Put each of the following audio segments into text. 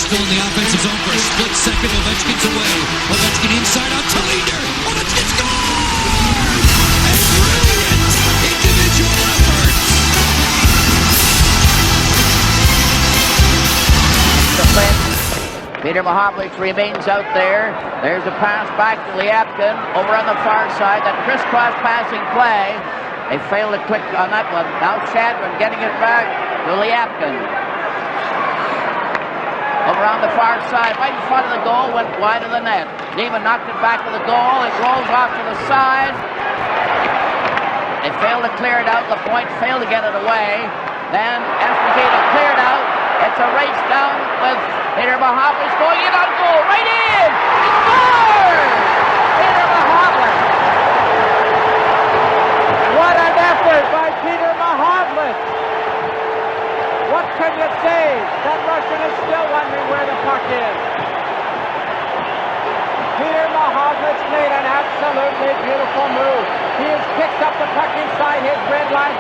still in the offensive zone for a split second. Ovechkin's away. Ovechkin inside out to Leader. Ovechkin scores! A brilliant individual effort. Peter Mahovlich remains out there. There's a pass back to Liapkin over on the far side. That crisscross passing play. They failed to click on that one. Now Chadron getting it back to Liapkin. Over on the far side, right in front of the goal, went wide of the net. Neiman knocked it back to the goal. It rolls off to the side. They failed to clear it out. The point failed to get it away. Then Esposito cleared out. It's a race down with Peter Mahovlich going in on goal. Right in! He scores! Peter Mahovlich. What an effort by Peter Mahovlich. What can you say? That Russian is still wondering where the puck is. Peter Mahovlich made an absolutely beautiful move. He has picked up the puck inside his red line.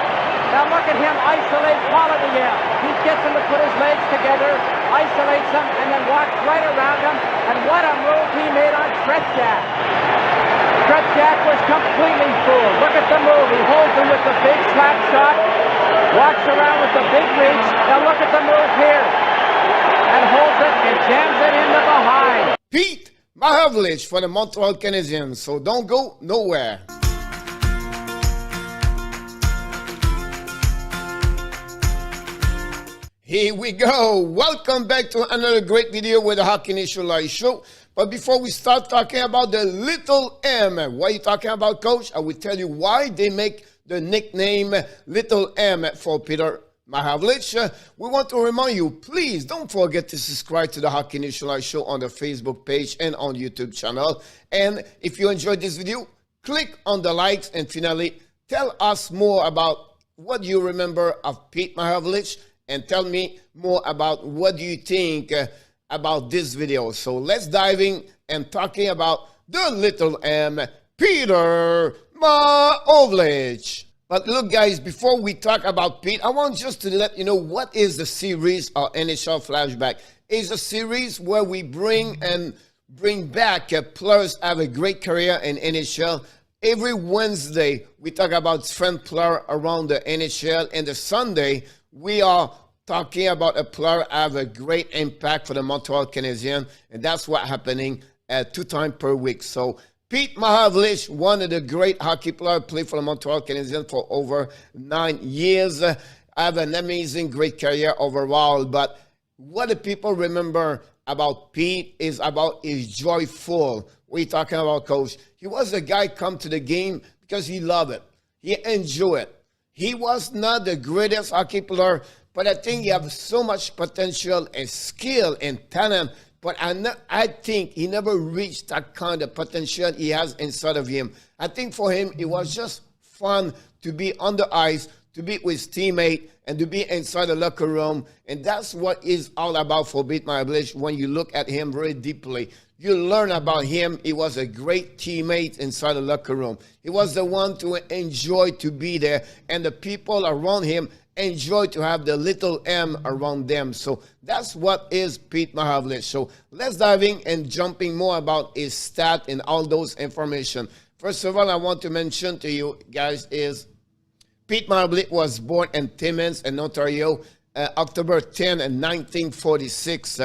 Now look at him isolate Polidyev. He gets him to put his legs together, isolates him, and then walks right around him. And what a move he made on Tretiak. Tretiak was completely fooled. Look at the move. He holds him with the big slap shot, walks around with the big reach. Now look at the move here. And holds it and jams it in the behind. Pete Mahavlich for the Montreal Canadiens. So don't go nowhere. Here we go. Welcome back to another great video with the Hockey Nation Live Show. But before we start talking about the Little M, what are you talking about, Coach? I will tell you why they make the nickname Little M for Peter Mahavlich. We want to remind you, please don't forget to subscribe to the Hockey Nation Live Show on the Facebook page and on YouTube channel. And if you enjoyed this video, click on the likes and finally tell us more about what you remember of Pete Mahavlich. And tell me more about what do you think about this video. So let's dive in and talking about the Little M, Peter Mahovlich. But look, guys, before we talk about Pete, I want just to let you know what is the series of NHL Flashback. It's a series where we bring back players have a great career in NHL. Every Wednesday, we talk about different players around the NHL, and the Sunday, we are talking about a player have a great impact for the Montreal Canadiens, and that's what's happening 2 times per week. So Pete Mahavlich, one of the great hockey players, played for the Montreal Canadiens for over 9 years. Have an amazing, great career overall. But what the people remember about Pete is about his joyful. What are you talking about, Coach? He was a guy come to the game because he loved it. He enjoyed it. He was not the greatest hockey player, but I think he has so much potential and skill and talent. But I think he never reached that kind of potential he has inside of him. I think for him, it was just fun to be on the ice, to be with his teammate, and to be inside the locker room. And that's what it's all about for Pete Mahavlich when you look at him very deeply. You learn about him. He was a great teammate inside the locker room. He was the one to enjoy to be there, and the people around him enjoy to have the Little M around them. So that's what is Pete Mahavlich. So let's dive in and jumping more about his stat and all those information. First of all, I want to mention to you guys is Pete Mahavlich was born in Timmins in Ontario, October 10, 1946.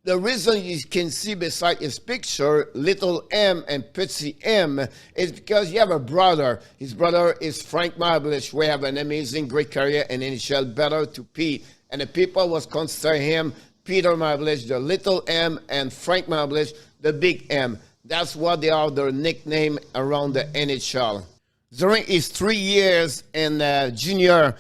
The reason you can see beside his picture, Little M and Petit M, is because you have a brother. His brother is Frank Mahavlich, who have an amazing, great career in NHL, better to Pete. And the people was consider him Peter Mahavlich, the Little M, and Frank Mahavlich, the Big M. That's what they are, their nickname around the NHL. During his 3 years in junior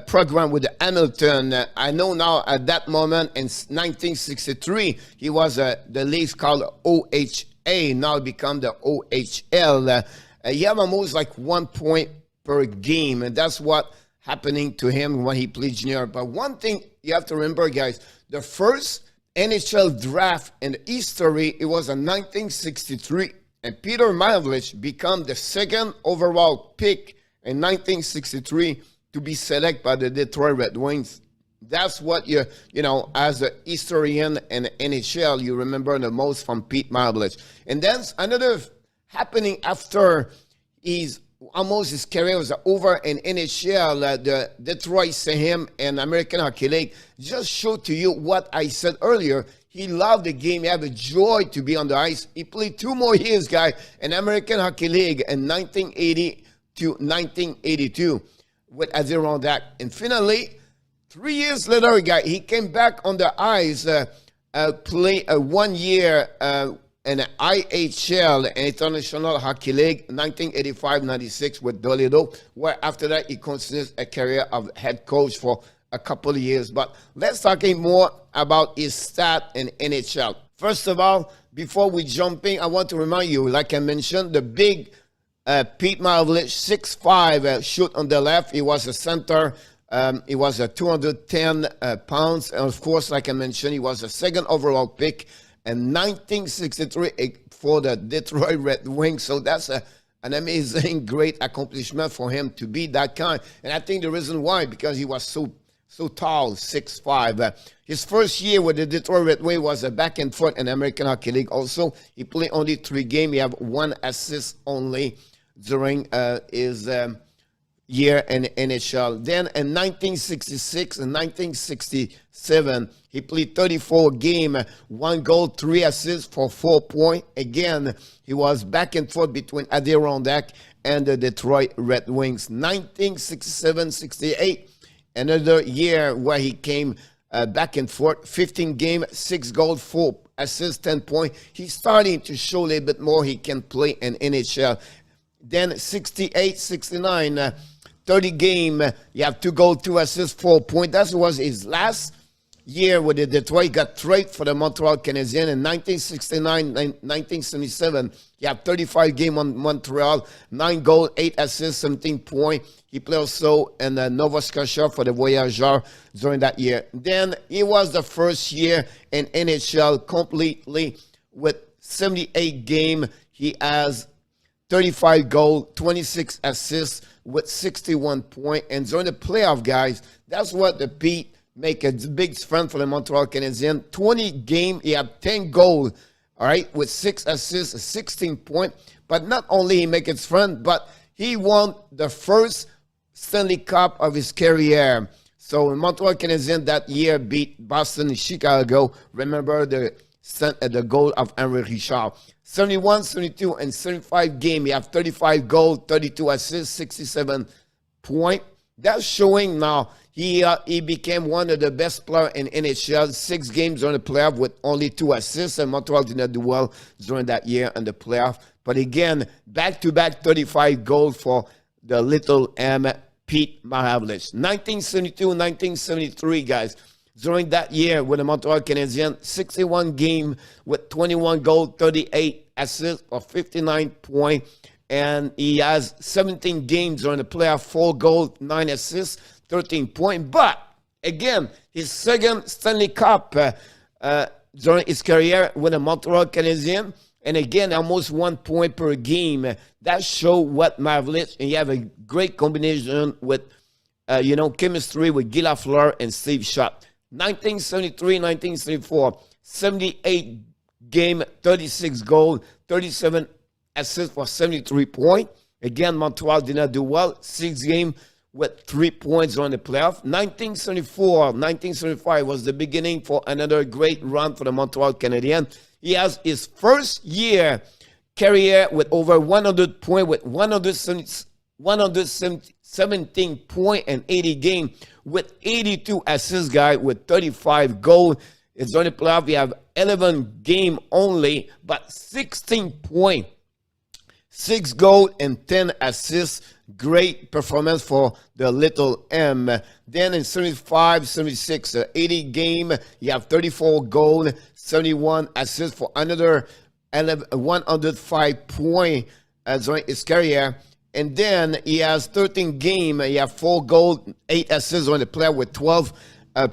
program with the Hamilton, I know now at that moment in 1963, he was the league called OHA, now become the OHL. He had almost like 1 point per game, and that's what happening to him when he played junior. But one thing you have to remember, guys, the first NHL draft in the history, it was in 1963, and Peter Mahavlich became the 2nd overall pick in 1963 to be selected by the Detroit Red Wings. That's what you know, as a historian and NHL, you remember the most from Pete Mavlich. And then another happening after he's almost his career was over in NHL, the Detroit St. Him and American Hockey League just showed to you what I said earlier. He loved the game. He had a joy to be on the ice. He played 2 more years, guy, in American Hockey League in 1980 to 1982 with Adirondack. And finally, 3 years later, guy, he came back on the ice, play 1 year in the IHL, International Hockey League, 1985-96 with Toledo, where after that he continues a career of head coach for a couple of years. But let's talk more about his stat in NHL. First of all, before we jump in, I want to remind you, like I mentioned, the big Pete Mavlich, 6'5", shoot on the left. He was a center. He was a 210 pounds. And of course, like I mentioned, he was a second overall pick in 1963 for the Detroit Red Wings. So that's an amazing, great accomplishment for him to be that kind. And I think the reason why, because he was so tall, 6'5". His first year with the Detroit Red Wings was a back and forth in American Hockey League. Also, he played only 3 games. He had 1 assist only during his year in NHL. Then in 1966 and 1967, he played 34 games, 1 goal, 3 assists for 4 points. Again, he was back and forth between Adirondack and the Detroit Red Wings. 1967-68, another year where he came back and forth, 15 games, 6 goals, 4 assists, 10 points. He's starting to show a little bit more he can play in NHL. Then 68-69, 30 game, you have 2 goals, 2 assists, 4 points. That was his last year with the Detroit. He got traded for the Montreal Canadiens in 1969-1977. He had 35 games on Montreal, 9 goals, 8 assists, 17 points. He played also in Nova Scotia for the Voyageurs during that year. Then it was the first year in NHL completely with 78 games. He has 35 goals, 26 assists with 61 points. And during the playoff, guys, that's what the Pete make a big strength for the Montreal Canadiens. 20 games, he had 10 goals, all right, with 6 assists, 16 points. But not only he make it strength, but he won the first Stanley Cup of his career. So Montreal Canadiens that year beat Boston and Chicago. Remember the goal of Henry Richard. 71, 72, and 75 games. He have 35 goals, 32 assists, 67 points. That's showing now he became one of the best players in NHL. 6 games during the playoff with only 2 assists, and Montreal did not do well during that year in the playoff. But again, back-to-back 35 goals for the little M, Pete Machowicz. 1972-1973, guys. During that year with the Montreal Canadiens, 61 games with 21 goals, 38 assists for 59 points. And he has 17 games during the playoff, 4 goals, 9 assists, 13 points. But again, his second Stanley Cup during his career with the Montreal Canadiens. And again, almost 1 point per game. That shows what Mavlich, and you have a great combination with, chemistry with Guy Lafleur and Steve Shutt. 1973-1974, 78 game, 36 goals, 37 assists for 73 points. Again, Montreal did not do well. 6 games with 3 points on the playoff. 1974-1975 was the beginning for another great run for the Montreal Canadiens. He has his first year career with over 100 points, with 117 points and 80 games, with 82 assists, guy, with 35 goals. It's on the playoff. We have 11 games only, but 16 points, 6 goals, and 10 assists. Great performance for the little M. Then in 75-76, 80 game, you have 34 goals, 71 assists for another 105 points during his career. And then he has 13 games. He has 4 goals, 8 assists on the player with 12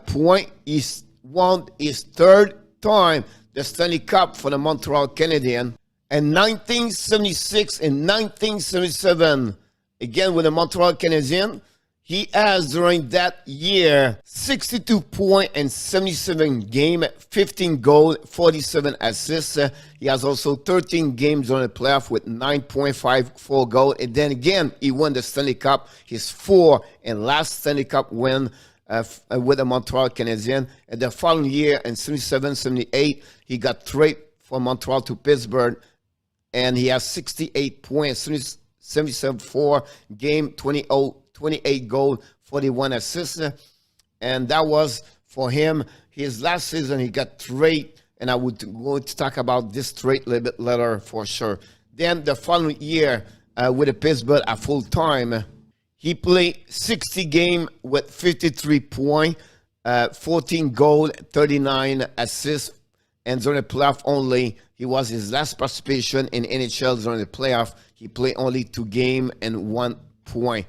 points. He won his 3rd time the Stanley Cup for the Montreal Canadiens. In 1976 and 1977, again with the Montreal Canadiens, He has during that year 62 points and 77 games, 15 goals, 47 assists. He has also 13 games on the playoff with 9.54 goals. And then again, he won the Stanley Cup, his fourth and last Stanley Cup win with the Montreal Canadiens. And the following year in 77-78, he got traded from Montreal to Pittsburgh, and he has 68 points, 77-4 game, 28 goals, 41 assists. And that was for him. His last season, he got traded, and I would go to talk about this trade a little bit later for sure. Then the following year with the Pittsburgh at full time, he played 60 games with 53 points, 14 goals, 39 assists, and during the playoff only, he was his last participation in NHL during the playoff. He played only 2 games and 1 point.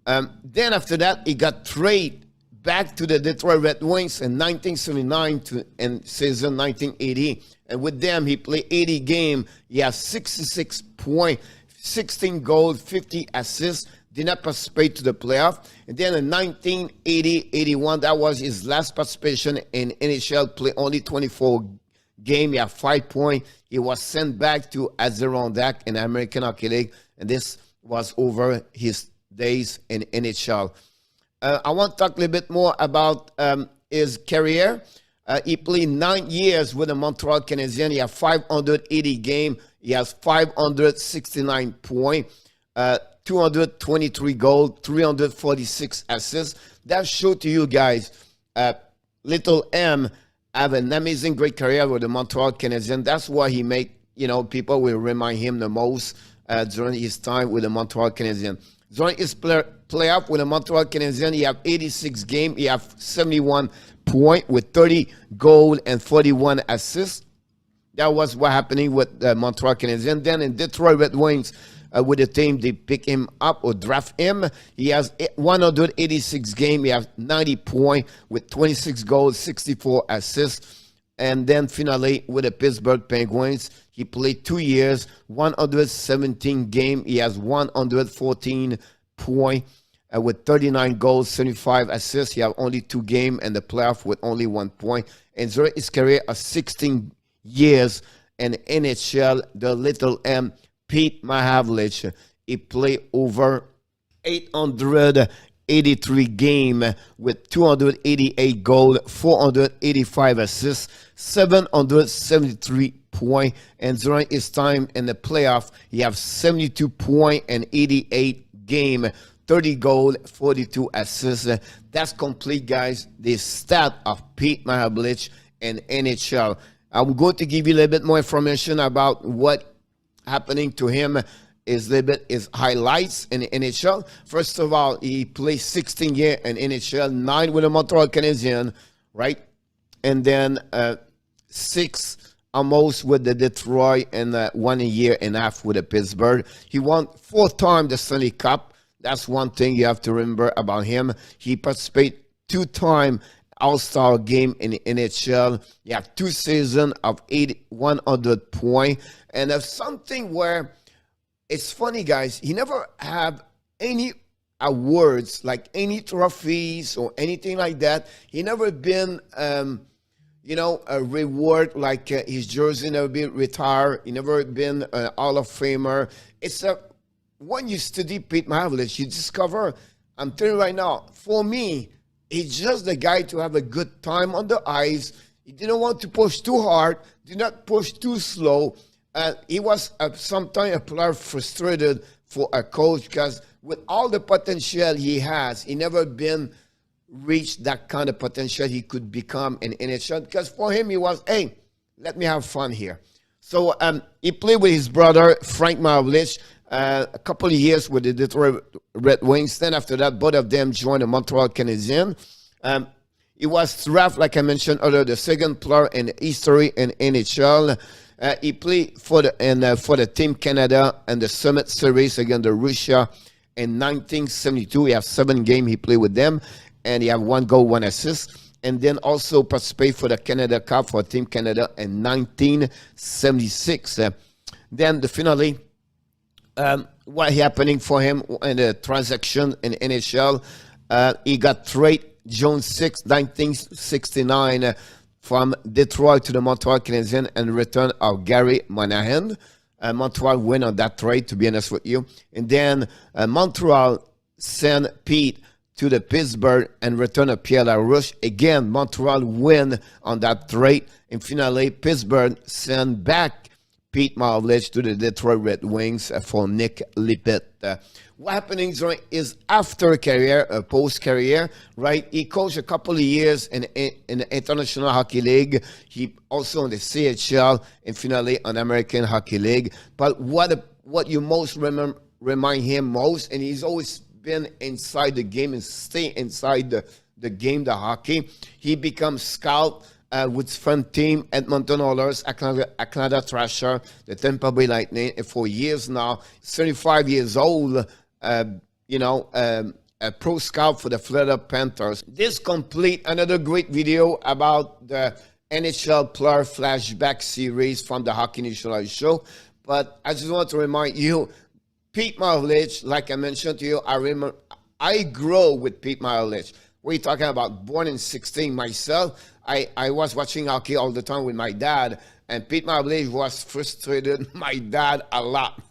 Then after that, he got traded back to the Detroit Red Wings in 1979 and season 1980. And with them, he played 80 games. He has 66 points, 16 goals, 50 assists. Did not participate to the playoff. And then in 1980-81, that was his last participation in NHL. Play only 24 games. He had 5 points. He was sent back to Adirondack in the American Hockey League, and this was over his days in NHL. I want to talk a little bit more about his career. He played 9 years with the Montreal Canadiens. He had 580 games. He has 569 points. 223 goals, 346 assists. That shows to you guys, little M have an amazing, great career with the Montreal Canadiens. That's why he made, people will remind him the most during his time with the Montreal Canadiens. During his playoff with the Montreal Canadiens, he have 86 games. He have 71 points with 30 goals and 41 assists. That was what happening with the Montreal Canadiens. Then in Detroit Red Wings, with the team, they pick him up or draft him. He has 186 games. He has 90 points with 26 goals, 64 assists. And then finally, with the Pittsburgh Penguins, he played 2 years, 117 games. He has 114 points with 39 goals, 75 assists. He has only 2 games in the playoff with only 1 point. And during his career of 16 years in NHL, the little M, Pete Mahavlich, he played over 883 games with 288 goals, 485 assists, 773 points. And during his time in the playoff, he has 72 points and 88 games, 30 goals, 42 assists. That's complete, guys, the stat of Pete Mahavlich in NHL. I'm going to give you a little bit more information about what happening to him is a little bit his highlights in the NHL. First of all, he played 16 years in NHL, 9 with the Montreal Canadiens, right? And then 6 almost with the Detroit, and 1 year and a half with the Pittsburgh. He won 4 times the Stanley Cup. That's one thing you have to remember about him. He participated 2 times All-Star game in the NHL. He had 2 seasons of 100 points. And there's something where it's funny, guys. He never had any awards, like any trophies or anything like that. He never been, a reward like his jersey never been retired. He never been an Hall of Famer. It's when you study Pete Mahavlich, you discover, I'm telling you right now, for me, he's just the guy to have a good time on the ice. He didn't want to push too hard, did not push too slow. He was sometimes a player frustrated for a coach because with all the potential he has, he never been reached that kind of potential he could become in NHL. Because for him, he was, hey, let me have fun here. So he played with his brother, Frank Mavlich, a couple of years with the Detroit Red Wings. Then after that, both of them joined the Montreal Canadiens. He was drafted, like I mentioned earlier, the second player in history in NHL. He played for the Team Canada and the Summit Series against the Russia in 1972. He has 7 games he played with them, and he have 1 goal, 1 assist. And then also participate for the Canada Cup for Team Canada in 1976. Then finally, what happening for him in the transaction in NHL. He got traded June 6, 1969 from Detroit to the Montreal Canadiens and return of Gary Monahan. Montreal win on that trade, to be honest with you. And then Montreal sent Pete to the Pittsburgh and return of Pierre LaRouche. Again, Montreal win on that trade. And finally, Pittsburgh sent back Pete Mavlich to the Detroit Red Wings for Nick Lippitt. What happening is after career, post-career, right? He coached a couple of years in the International Hockey League. He also in the CHL and finally on American Hockey League. But what you most remind him most, and he's always been inside the game and stay inside the game, the hockey. He becomes scout with front team Edmonton Oilers, Canada Thrasher, the Tampa Bay Lightning, and for years now. 35 years old, a pro scout for the Florida Panthers. This complete another great video about the NHL player flashback series from the Hockey Initialized show. But I just want to remind you, Pete Mavlich, like I mentioned to you, I grew with Pete Mavlich. What are you talking about? Born in 16 myself. I was watching hockey all the time with my dad, and Pete Mavlich was frustrated my dad a lot.